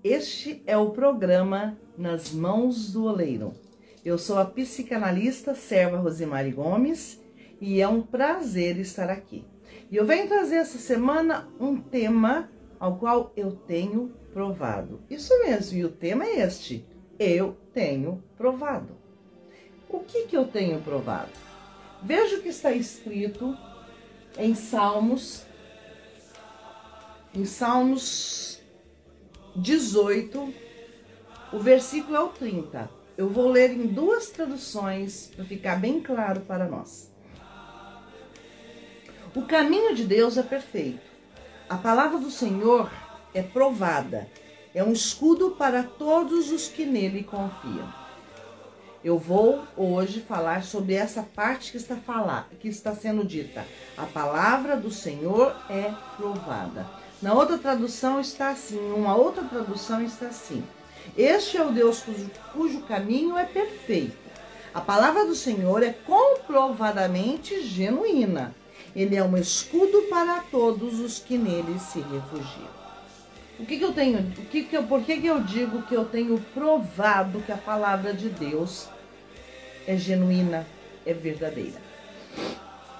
Este é o programa Nas Mãos do Oleiro. Eu sou a psicanalista Serva Rosimari Gomes e é um prazer estar aqui. E eu venho trazer essa semana um tema ao qual eu tenho provado. Isso mesmo, e o tema é este: eu tenho provado. O que eu tenho provado? Veja o que está escrito em Salmos 18, o versículo é o 30. Eu vou ler em duas traduções para ficar bem claro para nós. O caminho de Deus é perfeito. A palavra do Senhor é provada. É um escudo para todos os que nele confiam. Eu vou hoje falar sobre essa parte que está sendo dita. A palavra do Senhor é provada. Na outra tradução está assim, uma outra tradução está assim: este é o Deus cujo caminho é perfeito. A palavra do Senhor é comprovadamente genuína. Ele é um escudo para todos os que nele se refugiam. Por que eu digo que eu tenho provado que a palavra de Deus é genuína, é verdadeira?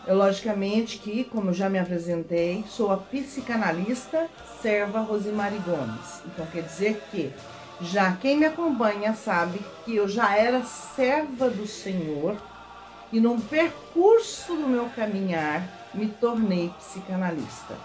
Logicamente que, como eu já me apresentei, sou a psicanalista Serva Rosimari Gomes. Então quer dizer que já quem me acompanha sabe que eu já era serva do Senhor e no percurso do meu caminhar me tornei psicanalista.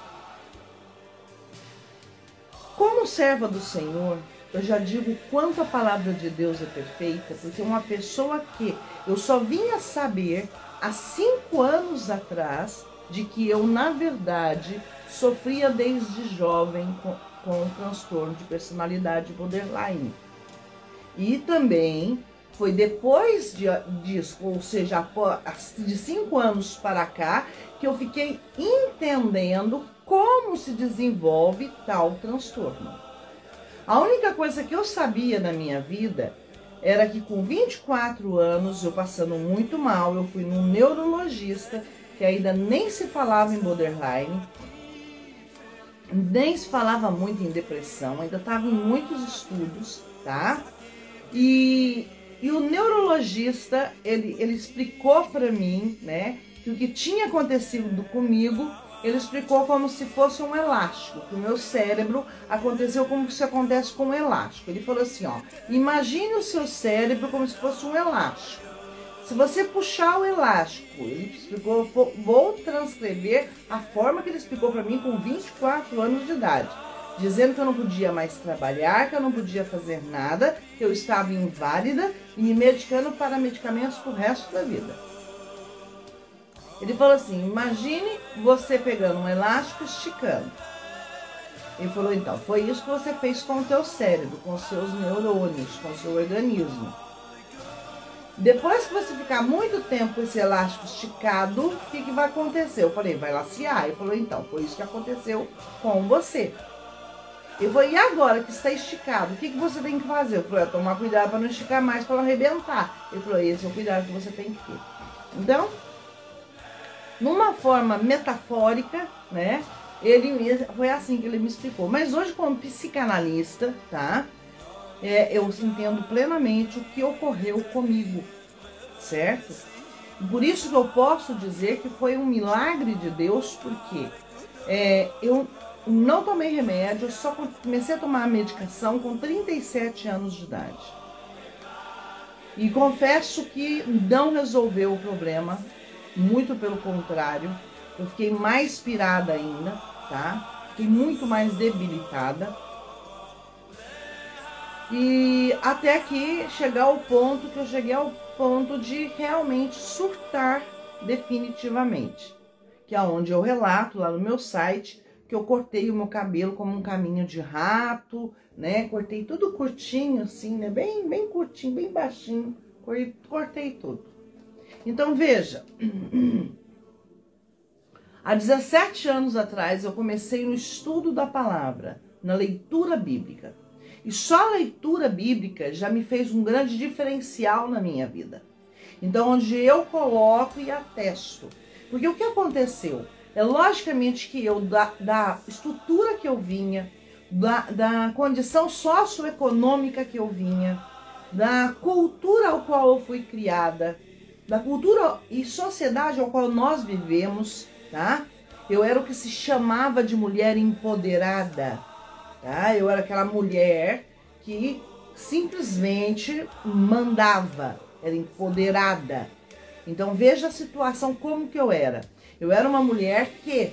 Como serva do Senhor, eu já digo quanto a palavra de Deus é perfeita, porque uma pessoa que eu só vinha saber há 5 anos atrás de que eu, na verdade, sofria desde jovem com transtorno de personalidade borderline. E também foi depois disso, ou seja, de 5 anos para cá, que eu fiquei entendendo como se desenvolve tal transtorno. A única coisa que eu sabia na minha vida era que com 24 anos, eu passando muito mal, eu fui num neurologista, que ainda nem se falava em borderline, nem se falava muito em depressão, ainda estava em muitos estudos, tá? E o neurologista, ele explicou para mim, né, que o que tinha acontecido comigo, ele explicou como se fosse um elástico, que o meu cérebro aconteceu como se acontece com um elástico. Ele falou assim, ó, imagine o seu cérebro como se fosse um elástico. Se você puxar o elástico, ele explicou, vou transcrever a forma que ele explicou para mim com 24 anos de idade, dizendo que eu não podia mais trabalhar, que eu não podia fazer nada, que eu estava inválida e me medicando para medicamentos pro resto da vida. Ele falou assim, imagine você pegando um elástico e esticando. Ele falou, então, foi isso que você fez com o teu cérebro, com os seus neurônios, com o seu organismo. Depois que você ficar muito tempo com esse elástico esticado, o que vai acontecer? Eu falei, vai lacear. Ele falou, então, foi isso que aconteceu com você. Eu falei, e agora que está esticado, o que você tem que fazer? Eu falei, tomar cuidado para não esticar mais, para não arrebentar. Ele falou, esse é o cuidado que você tem que ter. Então, numa forma metafórica, né? Foi assim que ele me explicou. Mas hoje, como psicanalista, tá? Eu entendo plenamente o que ocorreu comigo, certo? Por isso que eu posso dizer que foi um milagre de Deus, porque eu não tomei remédio, eu só comecei a tomar a medicação com 37 anos de idade. E confesso que não resolveu o problema. Muito pelo contrário, eu fiquei mais pirada ainda, tá? Fiquei muito mais debilitada. E até que chegar ao ponto que eu cheguei ao ponto de realmente surtar definitivamente. Que é onde eu relato lá no meu site que eu cortei o meu cabelo como um caminho de rato, né? Cortei tudo curtinho assim, né? Bem curtinho, bem baixinho. Cortei tudo. Então veja, há 17 anos atrás eu comecei no estudo da palavra, na leitura bíblica. E só a leitura bíblica já me fez um grande diferencial na minha vida. Então onde eu coloco e atesto. Porque o que aconteceu? Logicamente que eu, da estrutura que eu vinha, da condição socioeconômica que eu vinha, da cultura ao qual eu fui criada, da cultura e sociedade ao qual nós vivemos, tá? Eu era o que se chamava de mulher empoderada, tá? Eu era aquela mulher que simplesmente mandava, era empoderada. Então veja a situação como que eu era. Eu era uma mulher que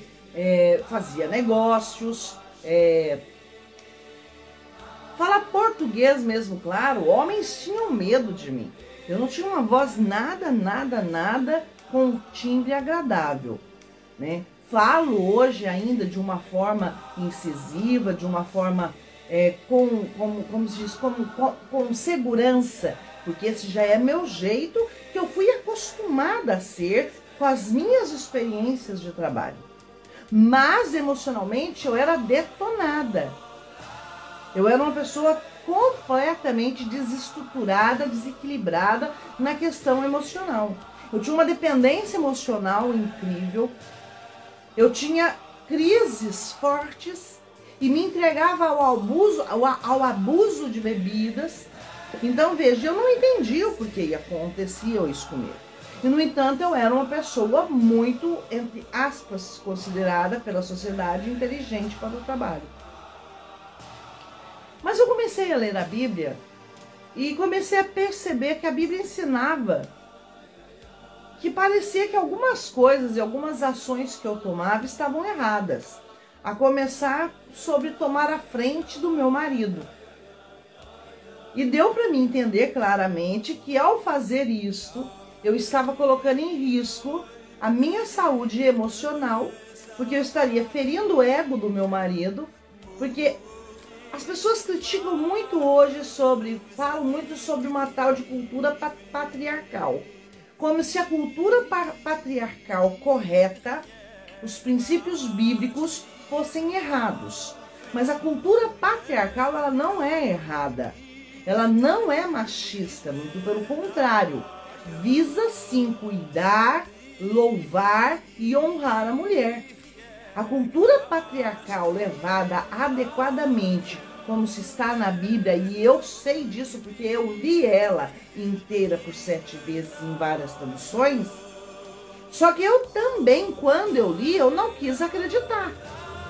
fazia negócios, fala português mesmo, claro. Homens tinham medo de mim. Eu não tinha uma voz nada com um timbre agradável, né? Falo hoje ainda de uma forma incisiva, de uma forma como se diz, com segurança, porque esse já é meu jeito, que eu fui acostumada a ser com as minhas experiências de trabalho. Mas emocionalmente eu era detonada. Eu era uma pessoa completamente desestruturada, desequilibrada na questão emocional. Eu tinha uma dependência emocional incrível. Eu tinha crises fortes e me entregava ao abuso de bebidas. Então, veja, eu não entendia o porquê acontecia isso comigo. E, no entanto, eu era uma pessoa muito, entre aspas, considerada pela sociedade inteligente para o trabalho. Mas eu comecei a ler a Bíblia e comecei a perceber que a Bíblia ensinava que parecia que algumas coisas e algumas ações que eu tomava estavam erradas. A começar sobre tomar a frente do meu marido. E deu para mim entender claramente que ao fazer isto, eu estava colocando em risco a minha saúde emocional, porque eu estaria ferindo o ego do meu marido, porque as pessoas criticam muito hoje falam muito sobre uma tal de cultura patriarcal. Como se a cultura patriarcal correta, os princípios bíblicos fossem errados. Mas a cultura patriarcal, ela não é errada. Ela não é machista, muito pelo contrário. Visa sim cuidar, louvar e honrar a mulher. A cultura patriarcal levada adequadamente, como se está na Bíblia, e eu sei disso porque eu li ela inteira por 7 vezes em várias traduções, só que eu também, quando eu li, eu não quis acreditar.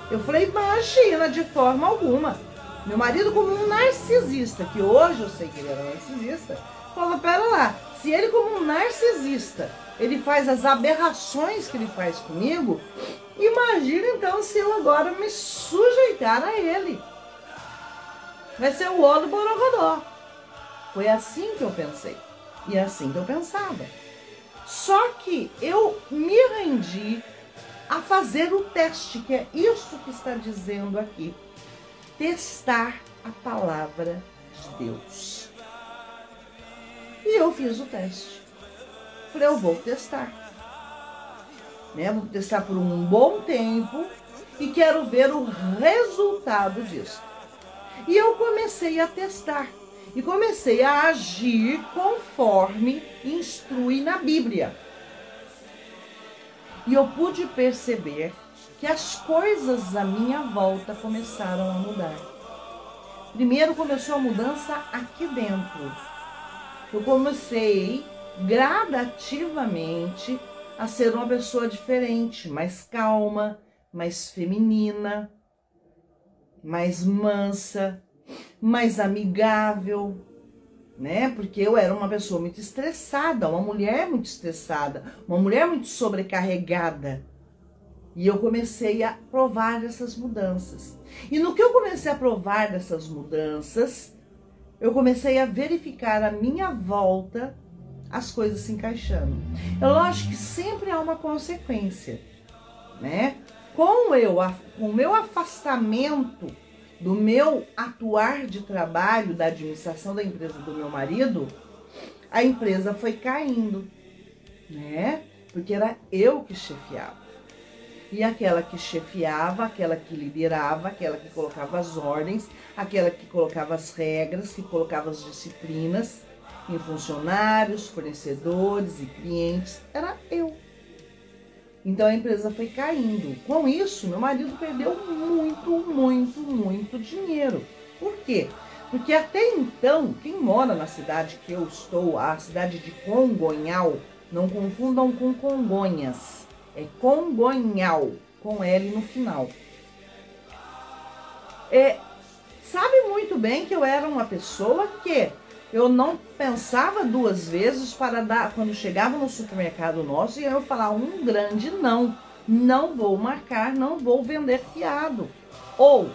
Eu falei, imagina, de forma alguma. Meu marido, como um narcisista, que hoje eu sei que ele era narcisista, falou, pera lá, se ele como um narcisista, ele faz as aberrações que ele faz comigo, imagina então se eu agora me sujeitar a ele. Vai ser o ó do borogodó. Foi assim que eu pensei. E é assim que eu pensava. Só que eu me rendi a fazer o teste, que é isso que está dizendo aqui. Testar a palavra de Deus. E eu fiz o teste. Falei, eu vou testar. Vou testar por um bom tempo e quero ver o resultado disso. E eu comecei a testar. E comecei a agir conforme instrui na Bíblia. E eu pude perceber que as coisas à minha volta começaram a mudar. Primeiro começou a mudança aqui dentro. Eu comecei gradativamente a ser uma pessoa diferente, mais calma, mais feminina, mais mansa, mais amigável, né? Porque eu era uma pessoa muito estressada, uma mulher muito estressada, uma mulher muito sobrecarregada. E eu comecei a provar dessas mudanças. E no que eu comecei a provar dessas mudanças, eu comecei a verificar à minha volta as coisas se encaixando. É lógico que sempre há uma consequência, né? Com o meu afastamento do meu atuar de trabalho, da administração da empresa do meu marido, a empresa foi caindo, né? Porque era eu que chefiava. E aquela que chefiava, aquela que liderava, aquela que colocava as ordens, aquela que colocava as regras, que colocava as disciplinas em funcionários, fornecedores e clientes, era eu. Então a empresa foi caindo. Com isso, meu marido perdeu muito dinheiro. Por quê? Porque até então, quem mora na cidade que eu estou, a cidade de Congonhal, não confundam com Congonhas, é Congonhal, com L no final. Sabe muito bem que eu era uma pessoa que eu não pensava duas vezes para dar, quando chegava no supermercado nosso, e eu falar um grande não. Não vou marcar, não vou vender fiado. Ou,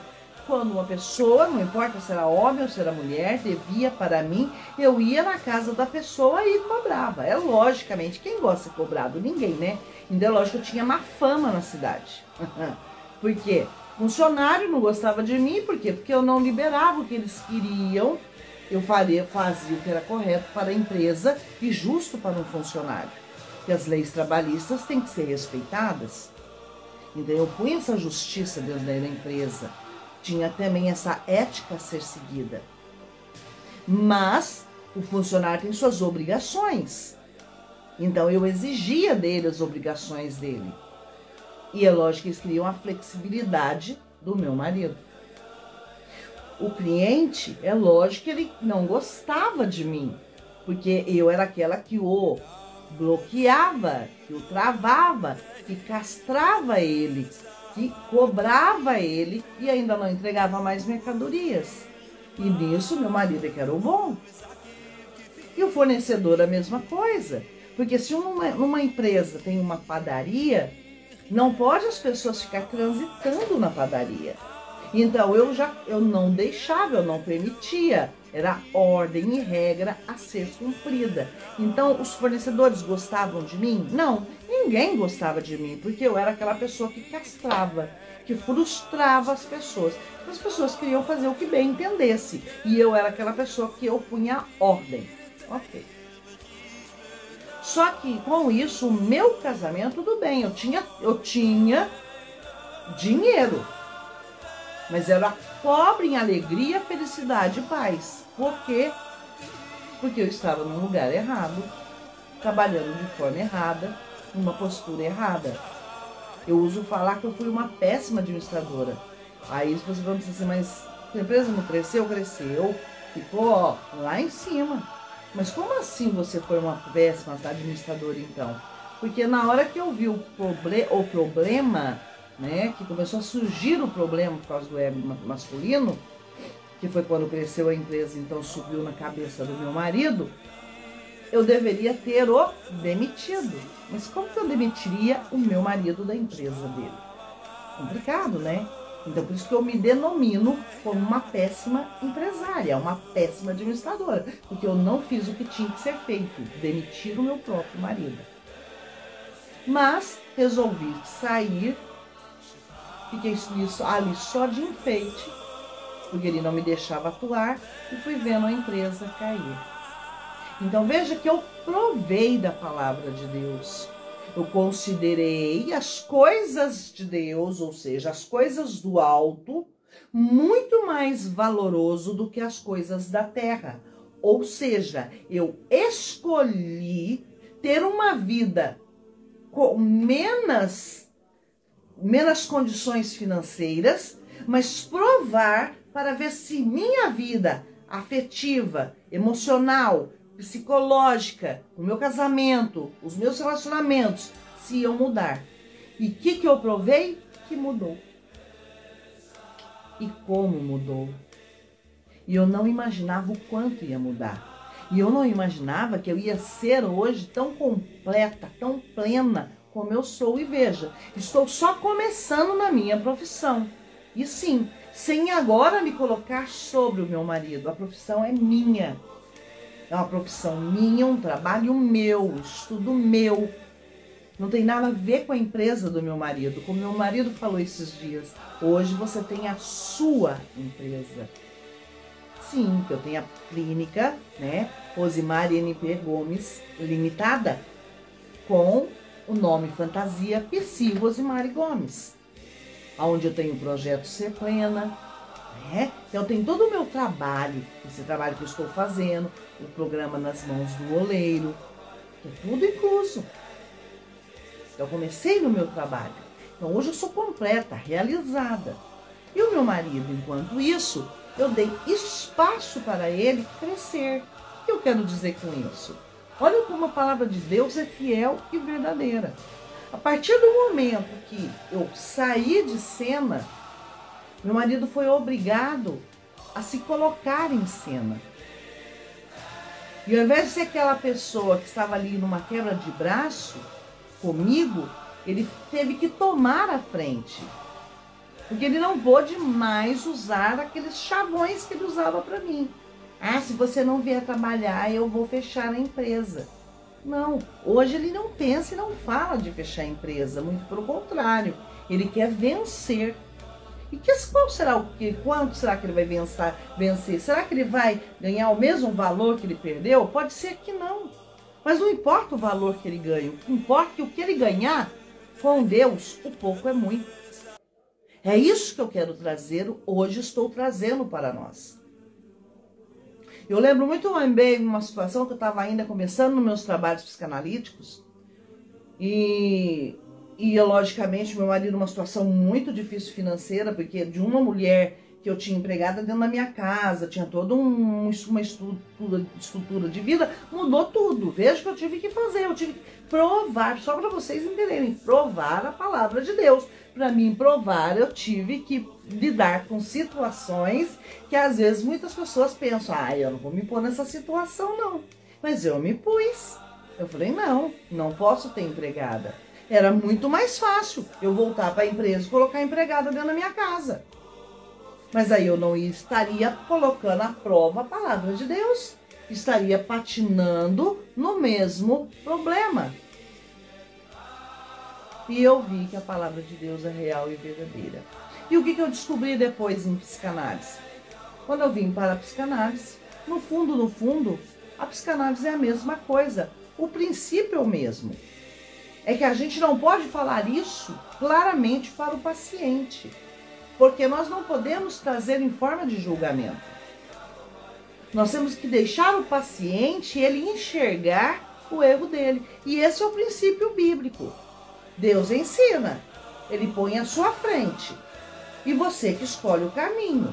quando uma pessoa, não importa se era homem ou se era mulher, devia para mim, eu ia na casa da pessoa e cobrava. É logicamente, quem gosta de ser cobrado? Ninguém, né? Então é lógico que eu tinha má fama na cidade. Por quê? Funcionário não gostava de mim, por quê? Porque eu não liberava o que eles queriam. Eu fazia o que era correto para a empresa e justo para um funcionário. Porque as leis trabalhistas têm que ser respeitadas. Então eu punha essa justiça dentro da empresa. Tinha também essa ética a ser seguida. Mas o funcionário tem suas obrigações. Então eu exigia dele as obrigações dele. E é lógico que eles queriam a flexibilidade do meu marido. O cliente, é lógico que ele não gostava de mim, porque eu era aquela que o bloqueava, que o travava, que castrava ele, que cobrava ele e ainda não entregava mais mercadorias. E nisso meu marido é que era o bom. E o fornecedor a mesma coisa, porque se numa empresa tem uma padaria, não pode as pessoas ficar transitando na padaria. Então eu não deixava, eu não permitia. Era ordem e regra a ser cumprida. Então os fornecedores gostavam de mim? Não, ninguém gostava de mim, porque eu era aquela pessoa que castrava, que frustrava as pessoas. As pessoas queriam fazer o que bem entendesse. E eu era aquela pessoa que eu punha ordem. Ok. Só que com isso, o meu casamento, tudo bem, eu tinha dinheiro. Mas era pobre em alegria, felicidade e paz. Por quê? Porque eu estava num lugar errado, trabalhando de forma errada, numa postura errada. Eu uso falar que eu fui uma péssima administradora. Aí você vai dizer assim, mas a empresa não cresceu? Cresceu, ficou lá em cima. Mas como assim você foi uma péssima administradora então? Porque na hora que eu vi o problema, né, que começou a surgir o problema por causa do ego masculino, que foi quando cresceu a empresa, então subiu na cabeça do meu marido, eu deveria ter o demitido. Mas como que eu demitiria o meu marido da empresa dele? Complicado, né? Então, por isso que eu me denomino como uma péssima empresária, uma péssima administradora, porque eu não fiz o que tinha que ser feito, demitir o meu próprio marido. Mas resolvi sair, fiquei ali só de enfeite, porque ele não me deixava atuar, e fui vendo a empresa cair. Então veja que eu provei da palavra de Deus. Eu considerei as coisas de Deus, ou seja, as coisas do alto, muito mais valoroso do que as coisas da terra. Ou seja, eu escolhi ter uma vida com menos condições financeiras, mas provar para ver se minha vida afetiva, emocional, psicológica, o meu casamento, os meus relacionamentos, se iam mudar. E o que eu provei? Que mudou. E como mudou. E eu não imaginava o quanto ia mudar. E eu não imaginava que eu ia ser hoje tão completa, tão plena como eu sou. E veja, estou só começando na minha profissão. E sim, sem agora me colocar sobre o meu marido. A profissão é minha. É uma profissão minha, um trabalho meu, um estudo meu. Não tem nada a ver com a empresa do meu marido. Como meu marido falou esses dias, hoje você tem a sua empresa. Sim, que eu tenho a clínica, né? Rosimar NP Gomes Limitada, com o nome fantasia Psi Rosimar Gomes. Onde eu tenho o projeto Ser Plena. Então tem todo o meu trabalho, esse trabalho que eu estou fazendo, o programa Nas Mãos do Oleiro, que é tudo incluso. Eu comecei no meu trabalho. Então hoje eu sou completa, realizada. E o meu marido, enquanto isso, eu dei espaço para ele crescer. O que eu quero dizer com isso? Olha como a palavra de Deus é fiel e verdadeira. A partir do momento que eu saí de cena, meu marido foi obrigado a se colocar em cena. E ao invés de ser aquela pessoa que estava ali numa quebra de braço comigo, ele teve que tomar a frente. Porque ele não pôde mais usar aqueles chavões que ele usava para mim. Ah, se você não vier trabalhar, eu vou fechar a empresa. Não, hoje ele não pensa e não fala de fechar a empresa, muito pelo contrário. Ele quer vencer. E quanto será que ele vai vencer? Será que ele vai ganhar o mesmo valor que ele perdeu? Pode ser que não. Mas não importa o valor que ele ganha. O que importa é que o que ele ganhar, com Deus, o pouco é muito. É isso que eu quero trazer, hoje estou trazendo para nós. Eu lembro muito bem de uma situação que eu estava ainda começando nos meus trabalhos psicanalíticos. E logicamente, meu marido numa situação muito difícil financeira, porque de uma mulher que eu tinha empregada dentro da minha casa, tinha toda uma estrutura de vida, mudou tudo. Veja o que eu tive que fazer, eu tive que provar, só para vocês entenderem, provar a palavra de Deus. Para mim provar, eu tive que lidar com situações que às vezes muitas pessoas pensam, eu não vou me pôr nessa situação não. Mas eu me pus. Eu falei, não posso ter empregada. Era muito mais fácil eu voltar para a empresa e colocar a empregada dentro da minha casa. Mas aí eu não estaria colocando à prova a palavra de Deus. Estaria patinando no mesmo problema. E eu vi que a palavra de Deus é real e verdadeira. E o que eu descobri depois em psicanálise? Quando eu vim para a psicanálise, no fundo, a psicanálise é a mesma coisa. O princípio é o mesmo. É que a gente não pode falar isso claramente para o paciente, porque nós não podemos trazer em forma de julgamento. Nós temos que deixar o paciente ele enxergar o erro dele. E esse é o princípio bíblico. Deus ensina, ele põe à sua frente. E você que escolhe o caminho.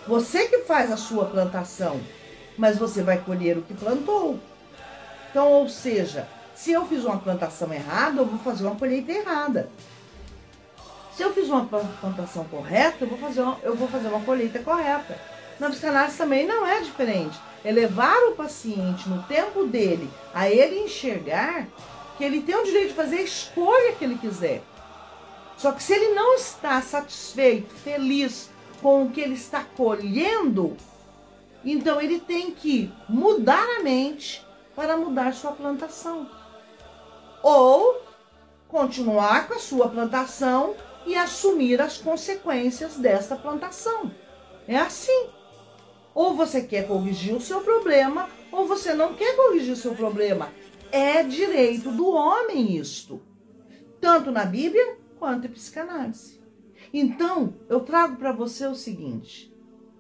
Você que faz a sua plantação, mas você vai colher o que plantou. Então, ou seja, se eu fiz uma plantação errada, eu vou fazer uma colheita errada. Se eu fiz uma plantação correta, eu vou fazer uma colheita correta. Na psicanálise também não é diferente. É levar o paciente no tempo dele, a ele enxergar que ele tem o direito de fazer a escolha que ele quiser. Só que se ele não está satisfeito, feliz com o que ele está colhendo, então ele tem que mudar a mente para mudar sua plantação. Ou continuar com a sua plantação e assumir as consequências desta plantação. É assim. Ou você quer corrigir o seu problema, ou você não quer corrigir o seu problema. É direito do homem isto. Tanto na Bíblia, quanto em psicanálise. Então, eu trago para você o seguinte.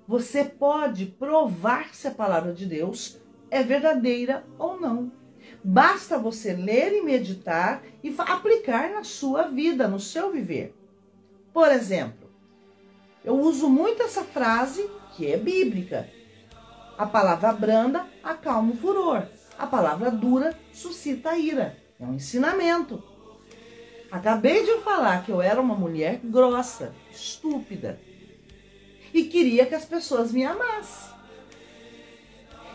Você pode provar se a palavra de Deus é verdadeira ou não. Basta você ler e meditar e aplicar na sua vida, no seu viver. Por exemplo, eu uso muito essa frase que é bíblica. A palavra branda acalma o furor. A palavra dura suscita a ira. É um ensinamento. Acabei de falar que eu era uma mulher grossa, estúpida. E queria que as pessoas me amassem.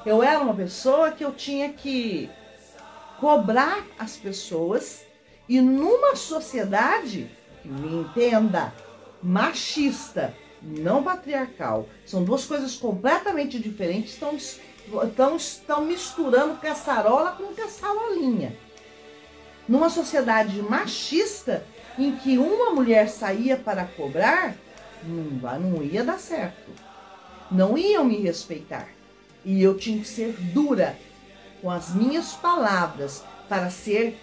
Eu era uma pessoa que eu tinha que cobrar as pessoas. E numa sociedade, que me entenda, machista, não patriarcal, são duas coisas completamente diferentes, estão misturando caçarola com caçarolinha. Numa sociedade machista, em que uma mulher saía para cobrar, não ia dar certo. Não iam me respeitar. E eu tinha que ser dura com as minhas palavras para ser,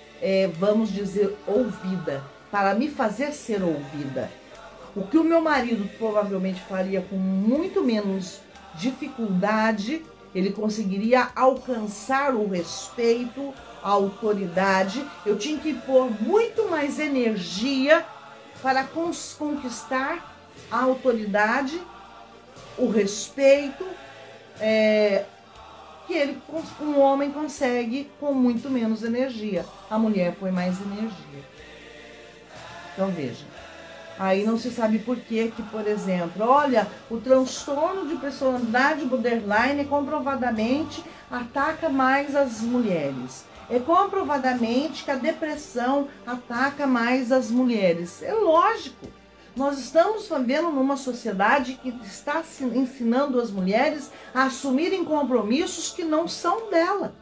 vamos dizer, ouvida, para me fazer ser ouvida. O que o meu marido provavelmente faria com muito menos dificuldade, ele conseguiria alcançar o respeito, a autoridade, eu tinha que pôr muito mais energia para conquistar a autoridade, o respeito, que um homem consegue com muito menos energia. A mulher põe mais energia. Então veja, aí não se sabe por que, por exemplo, olha, o transtorno de personalidade borderline comprovadamente ataca mais as mulheres. É comprovadamente que a depressão ataca mais as mulheres. É lógico. Nós estamos vivendo numa sociedade que está ensinando as mulheres a assumirem compromissos que não são dela.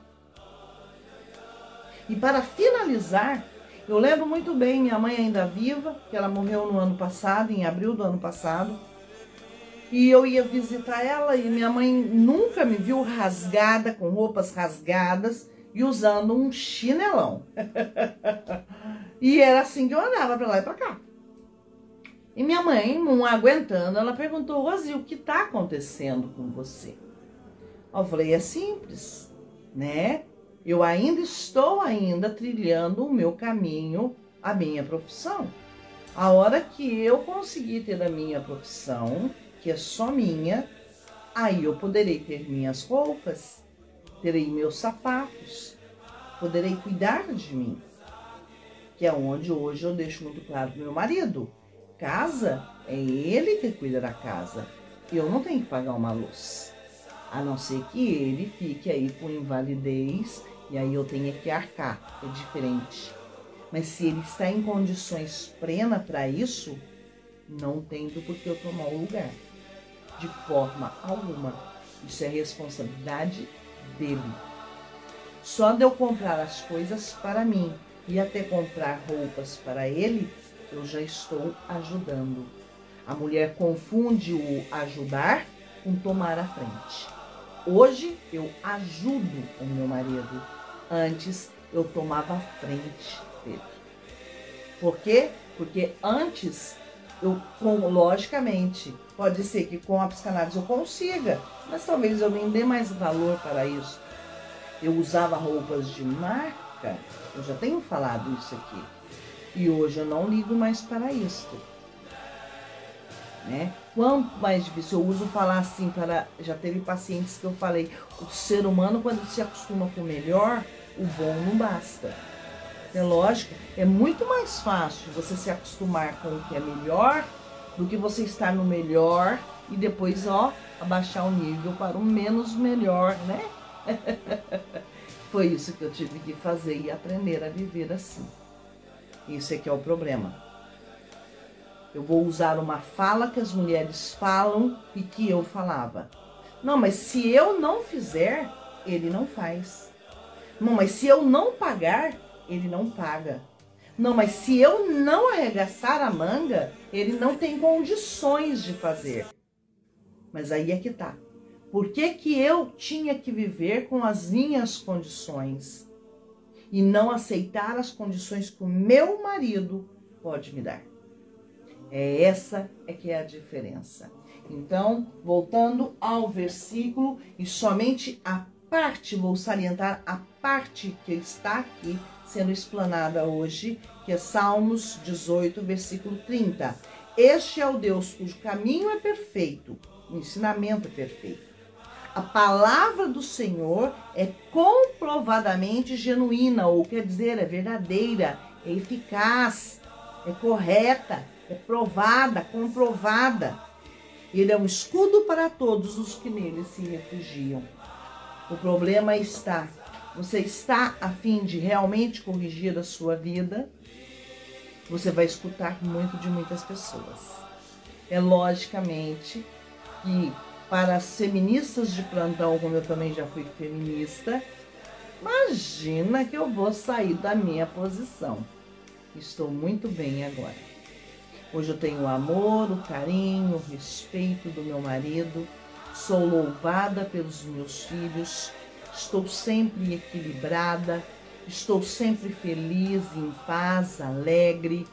E para finalizar, eu lembro muito bem, minha mãe ainda viva, que ela morreu no ano passado, em abril do ano passado. E eu ia visitar ela e minha mãe nunca me viu rasgada, com roupas rasgadas e usando um chinelão. E era assim que eu andava para lá e para cá. E minha mãe, não aguentando, ela perguntou: Rosi, o que está acontecendo com você? Eu falei: é simples, né? Eu estou trilhando o meu caminho, a minha profissão. A hora que eu conseguir ter a minha profissão, que é só minha, aí eu poderei ter minhas roupas, terei meus sapatos, poderei cuidar de mim. Que é onde hoje eu deixo muito claro para o meu marido. Casa, é ele que cuida da casa. Eu não tenho que pagar uma luz. A não ser que ele fique aí com invalidez e aí eu tenha que arcar. É diferente. Mas se ele está em condições plenas para isso, não tem do porquê eu tomar o lugar. De forma alguma. Isso é responsabilidade dele. Só de eu comprar as coisas para mim e até comprar roupas para ele, eu já estou ajudando. A mulher confunde o ajudar com tomar a frente. Hoje eu ajudo o meu marido. Antes eu tomava a frente dele. Por quê? Porque antes, logicamente, pode ser que com a psicanálise eu consiga, mas talvez eu nem dê mais valor para isso. Eu usava roupas de marca, eu já tenho falado isso aqui. E hoje eu não ligo mais para isso. Né? Quanto mais difícil, eu uso falar assim já teve pacientes que eu falei, o ser humano quando se acostuma com o melhor, o bom não basta. É lógico, é muito mais fácil você se acostumar com o que é melhor do que você estar no melhor e depois, abaixar o nível para o menos melhor, né? Foi isso que eu tive que fazer e aprender a viver assim. Isso é que é o problema. Eu vou usar uma fala que as mulheres falam e que eu falava. Não, mas se eu não fizer, ele não faz. Não, mas se eu não pagar, ele não paga. Não, mas se eu não arregaçar a manga, ele não tem condições de fazer. Mas aí é que tá. Por que que eu tinha que viver com as minhas condições e não aceitar as condições que o meu marido pode me dar? Essa que é a diferença. Então, voltando ao versículo, e somente a parte, vou salientar a parte que está aqui sendo explanada hoje, que é Salmos 18, versículo 30. Este é o Deus cujo caminho é perfeito, o ensinamento é perfeito. A palavra do Senhor é comprovadamente genuína, ou quer dizer, é verdadeira, é eficaz, é correta, é provada, comprovada. Ele é um escudo para todos os que nele se refugiam. O problema está, você está a fim de realmente corrigir a sua vida? Você vai escutar muito de muitas pessoas. É logicamente que para as feministas de plantão, como eu também já fui feminista, imagina que eu vou sair da minha posição. Estou muito bem agora. Hoje eu tenho o amor, o carinho, o respeito do meu marido, sou louvada pelos meus filhos, estou sempre equilibrada, estou sempre feliz, em paz, alegre,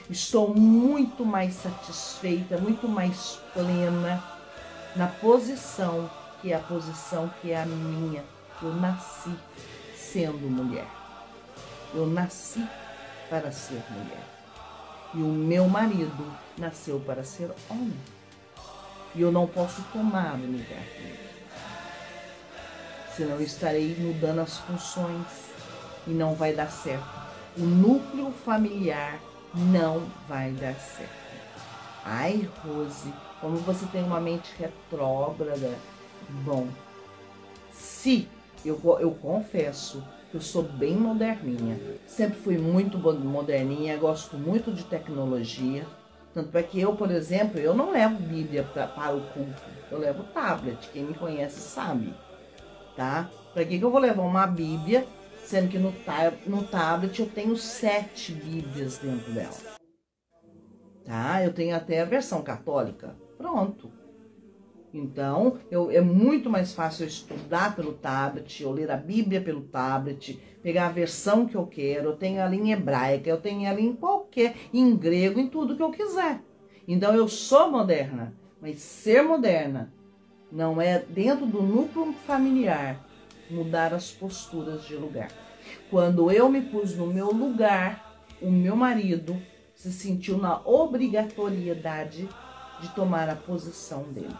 estou muito mais satisfeita, muito mais plena na posição que é a minha. Eu nasci sendo mulher. Eu nasci para ser mulher. E o meu marido nasceu para ser homem. E eu não posso tomar o lugar dele. Senão eu estarei mudando as funções e não vai dar certo. O núcleo familiar não vai dar certo. Ai, Rose, como você tem uma mente retrógrada. Bom, se eu confesso que eu sou bem moderninha. Sempre fui muito moderninha, gosto muito de tecnologia. Tanto é que eu, por exemplo, eu não levo Bíblia para o culto. Eu levo tablet, quem me conhece sabe. Tá? Para que eu vou levar uma Bíblia, sendo que no tablet eu tenho 7 Bíblias dentro dela. Tá? Eu tenho até a versão católica. Pronto. Então, é muito mais fácil eu estudar pelo tablet, eu ler a Bíblia pelo tablet, pegar a versão que eu quero. Eu tenho ela em hebraica, eu tenho ela em qualquer, em grego, em tudo que eu quiser. Então, eu sou moderna, mas ser moderna não é dentro do núcleo familiar mudar as posturas de lugar. Quando eu me pus no meu lugar, o meu marido se sentiu na obrigatoriedade de tomar a posição dele.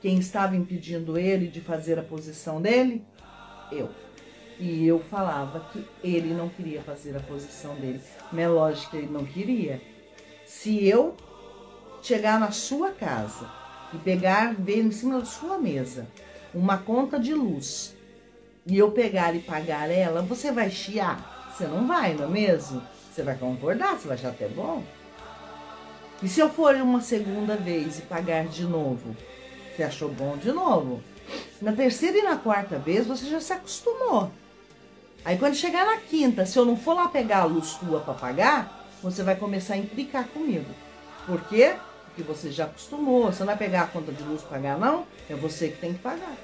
Quem estava impedindo ele de fazer a posição dele? Eu. E eu falava que ele não queria fazer a posição dele. Mas é lógico que ele não queria. Se eu chegar na sua casa e pegar, ver em cima da sua mesa uma conta de luz e eu pegar e pagar ela, você vai chiar? Você não vai, não é mesmo? Você vai concordar, você vai achar até bom. E se eu for uma segunda vez e pagar de novo? Você achou bom de novo? Na terceira e na quarta vez você já se acostumou. Aí quando chegar na quinta, se eu não for lá pegar a luz tua para pagar, você vai começar a implicar comigo. Por quê? Porque você já acostumou. Você não vai pegar a conta de luz para pagar, não? É você que tem que pagar.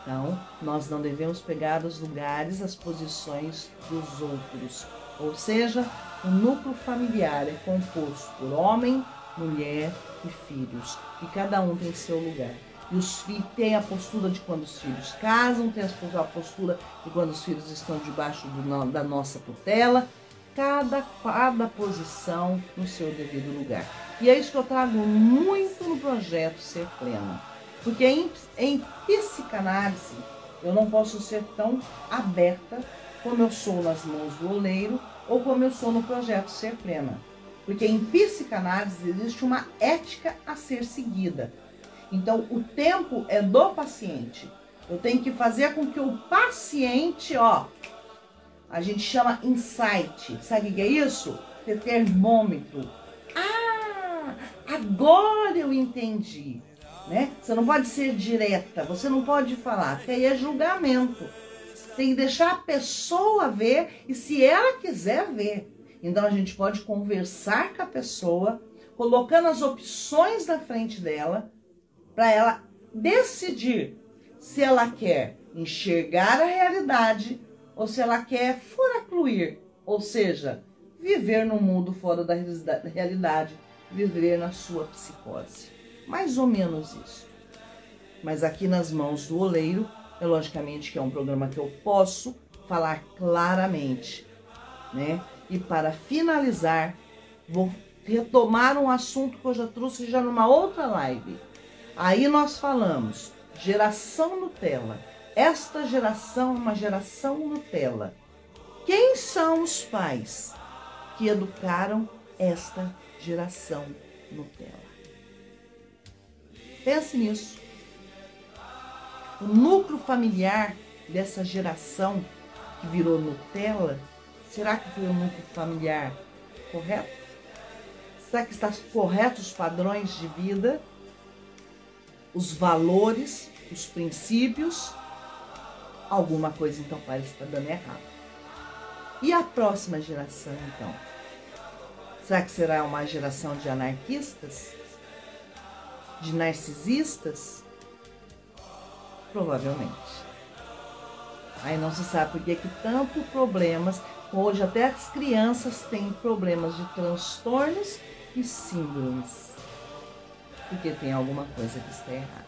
Então, nós não devemos pegar os lugares, as posições dos outros. Ou seja, o núcleo familiar é composto por homem, mulher e filhos. E cada um tem seu lugar. E os filhos têm a postura de quando os filhos casam, tem a postura de quando os filhos estão debaixo da nossa tutela. Cada posição no seu devido lugar. E é isso que eu trago muito no projeto Ser Plena. Porque em psicanálise eu não posso ser tão aberta como eu sou nas mãos do oleiro ou como eu sou no projeto Ser Plena. Porque em psicanálise existe uma ética a ser seguida. Então o tempo é do paciente. Eu tenho que fazer com que o paciente, a gente chama insight. Sabe o que é isso? Ter termômetro. Ah, agora eu entendi. Né? Você não pode ser direta, você não pode falar, porque aí é julgamento. Tem que deixar a pessoa ver e se ela quiser ver. Então a gente pode conversar com a pessoa, colocando as opções na frente dela, para ela decidir se ela quer enxergar a realidade ou se ela quer furacluir, ou seja, viver no mundo fora da realidade, viver na sua psicose. Mais ou menos isso. Mas aqui nas mãos do oleiro, é logicamente que é um programa que eu posso falar claramente, né? E para finalizar, vou retomar um assunto que eu já trouxe já numa outra live. Aí nós falamos geração Nutella. Esta geração é uma geração Nutella. Quem são os pais que educaram esta geração Nutella? Pense nisso. O núcleo familiar dessa geração que virou Nutella, será que foi um núcleo familiar correto? Será que está correto os padrões de vida, os valores, os princípios? Alguma coisa então parece estar dando errado. E a próxima geração então? Será que será uma geração de anarquistas? De narcisistas? Provavelmente. Aí não se sabe por que tanto problemas. Hoje até as crianças têm problemas de transtornos e síndromes. Porque tem alguma coisa que está errada.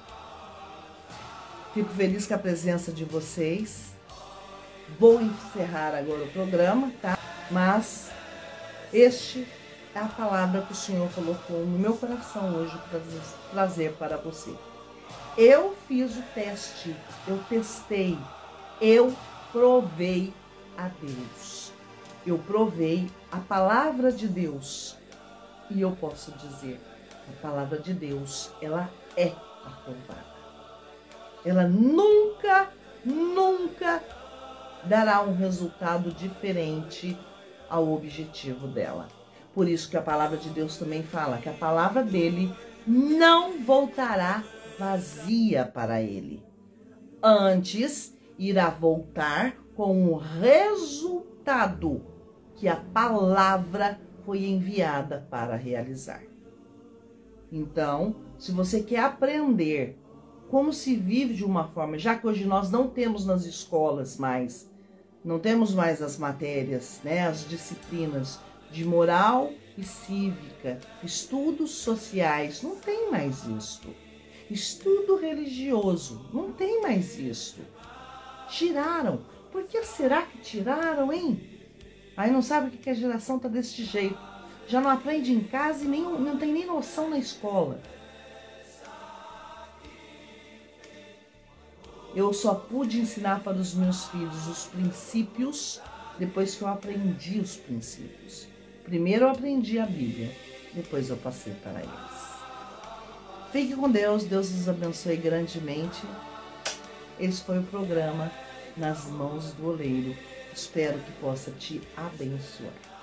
Fico feliz com a presença de vocês. Vou encerrar agora o programa, tá? Mas este é a palavra que o Senhor colocou no meu coração hoje para trazer para você. Eu fiz o teste, eu testei, eu provei a Deus. Eu provei a palavra de Deus. E eu posso dizer, a palavra de Deus, ela é aprovada. Ela nunca dará um resultado diferente ao objetivo dela. Por isso que a palavra de Deus também fala que a palavra dele não voltará vazia para ele. Antes, irá voltar com o resultado que a palavra foi enviada para realizar. Então, se você quer aprender como se vive de uma forma, já que hoje nós não temos nas escolas mais, não temos mais as matérias, né, as disciplinas de moral e cívica, estudos sociais, não tem mais isso. Estudo religioso, não tem mais isso. Tiraram. Por que será que tiraram, hein? Aí não sabe o que a geração tá desse jeito. Já não aprende em casa e não tem nem noção na escola. Eu só pude ensinar para os meus filhos os princípios depois que eu aprendi os princípios. Primeiro eu aprendi a Bíblia, depois eu passei para eles. Fique com Deus, Deus os abençoe grandemente. Esse foi o programa Nas Mãos do Oleiro. Espero que possa te abençoar.